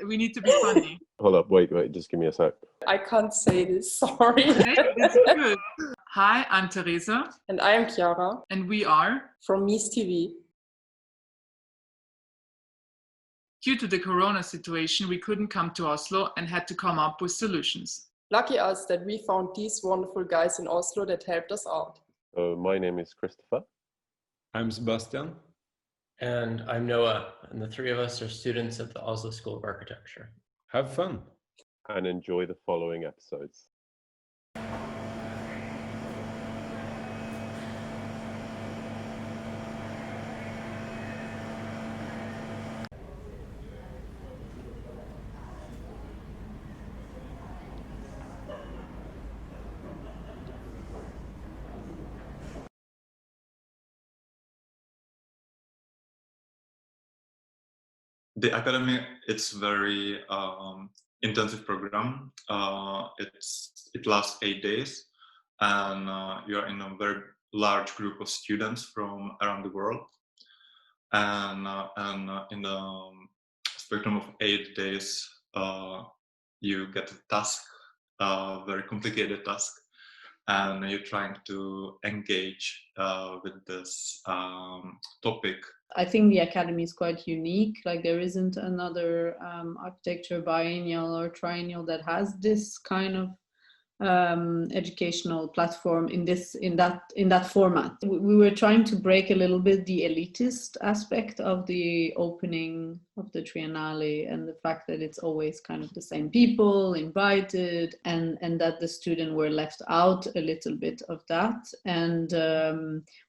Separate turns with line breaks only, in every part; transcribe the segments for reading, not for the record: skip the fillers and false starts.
We need to be funny.
Hold up, wait, just give me a sec.
I can't say this, sorry.
Hey, this is good. Hi, I'm Teresa.
And I am Chiara.
And we are
from Mies TV.
Due to the corona situation, we couldn't come to Oslo and had to come up with solutions.
Lucky us that we found these wonderful guys in Oslo that helped us out.
My name is Christopher.
I'm Sebastian.
And I'm Noah, and the three of us are students at the Oslo School of Architecture.
Have fun.
And enjoy the following episodes.
The academy, it's very intensive program. It lasts 8 days, and you are in a very large group of students from around the world. And in the spectrum of 8 days, you get a task, a very complicated task, and you're trying to engage with this topic.
I think the academy is quite unique. Like there isn't another architecture biennial or triennial that has this kind of educational platform in that format. We were trying to break a little bit the elitist aspect of the opening of the Triennale and the fact that it's always kind of the same people invited and that the students were left out a little bit of that. And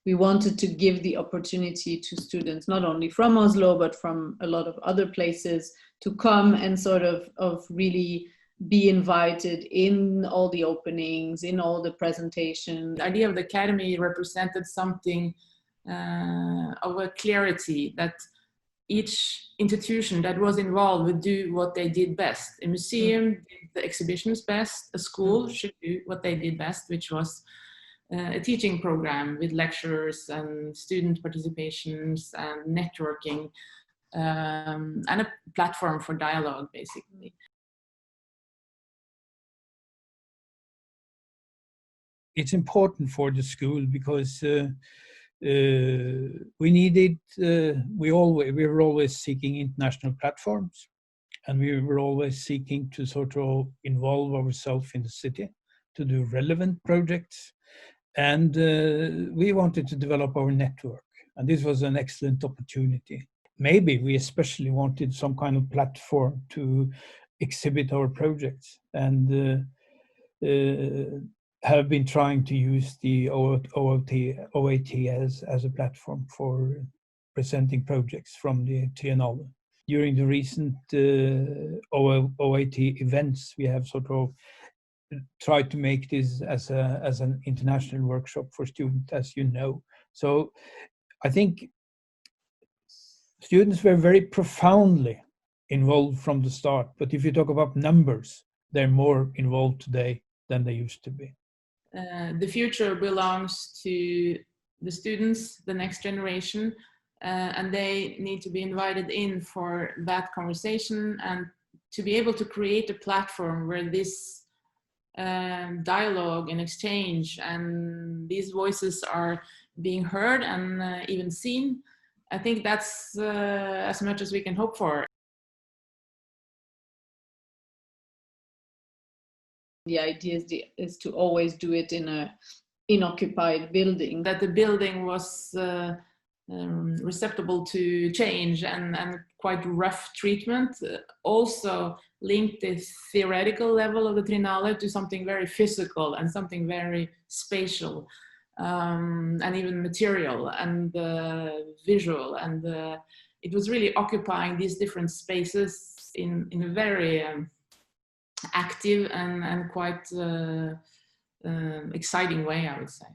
we wanted to give the opportunity to students not only from Oslo but from a lot of other places to come and sort of really be invited in all the openings, in all the presentations.
The idea of the academy represented something of a clarity that each institution that was involved would do what they did best. A museum did the exhibitions best, a school should do what they did best, which was a teaching program with lectures and student participations and networking and a platform for dialogue, basically.
It's important for the school because we were always seeking international platforms, and we were always seeking to sort of involve ourselves in the city to do relevant projects, and we wanted to develop our network, and this was an excellent opportunity. Maybe we especially wanted some kind of platform to exhibit our projects, and have been trying to use the OAT as a platform for presenting projects from the Triennale. During the recent OAT events, we have sort of tried to make this as an international workshop for students, as you know. So I think students were very profoundly involved from the start, but if you talk about numbers, they're more involved today than they used to be.
The future belongs to the students, the next generation, and they need to be invited in for that conversation and to be able to create a platform where this dialogue and exchange and these voices are being heard and even seen. I think that's as much as we can hope for.
The idea is to always do it in an inoccupied building.
That the building was receptible to change and quite rough treatment. Also linked the theoretical level of the Triennale to something very physical and something very spatial and even material and visual. And it was really occupying these different spaces in a very active and quite exciting way, I would say.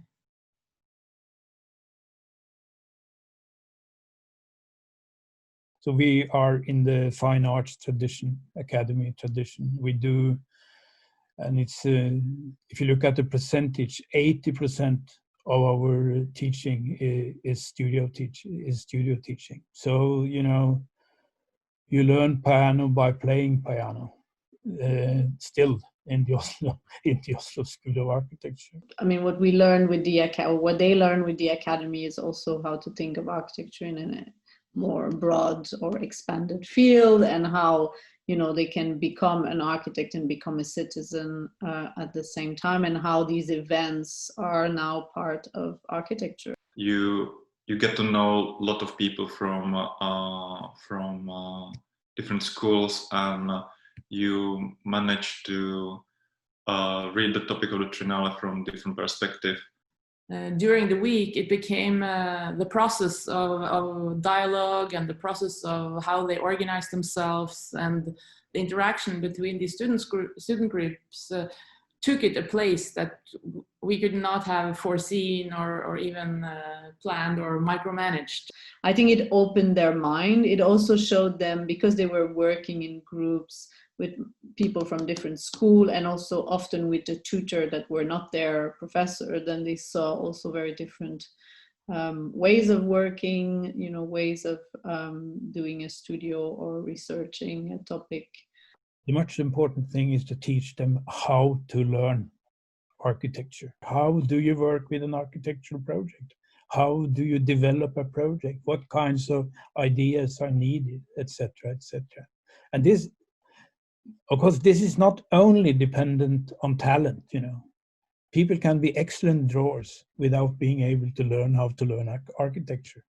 So we are in the fine arts tradition, academy tradition. We do, and it's if you look at the percentage, 80% of our teaching is studio teaching. So you learn piano by playing piano. Still in the Oslo School of Architecture.
I mean, what we learn with the what they learn with the academy is also how to think of architecture in a more broad or expanded field, and how, you know, they can become an architect and become a citizen at the same time, and how these events are now part of architecture.
You get to know a lot of people from different schools, and you manage to read the topic of the Triennale from different perspectives.
During the week, it became the process of dialogue and the process of how they organize themselves, and the interaction between the student groups took it a place that we could not have foreseen or even planned or micromanaged.
I think it opened their mind. It also showed them, because they were working in groups with people from different school, and also often with the tutor that were not their professor, then they saw also very different ways of working, you know, ways of doing a studio or researching a topic.
The much important thing is to teach them how to learn architecture. How do you work with an architectural project? How do you develop a project? What kinds of ideas are needed, etc., etc. And this, of course, this is not only dependent on talent, you know. People can be excellent drawers without being able to learn how to learn architecture.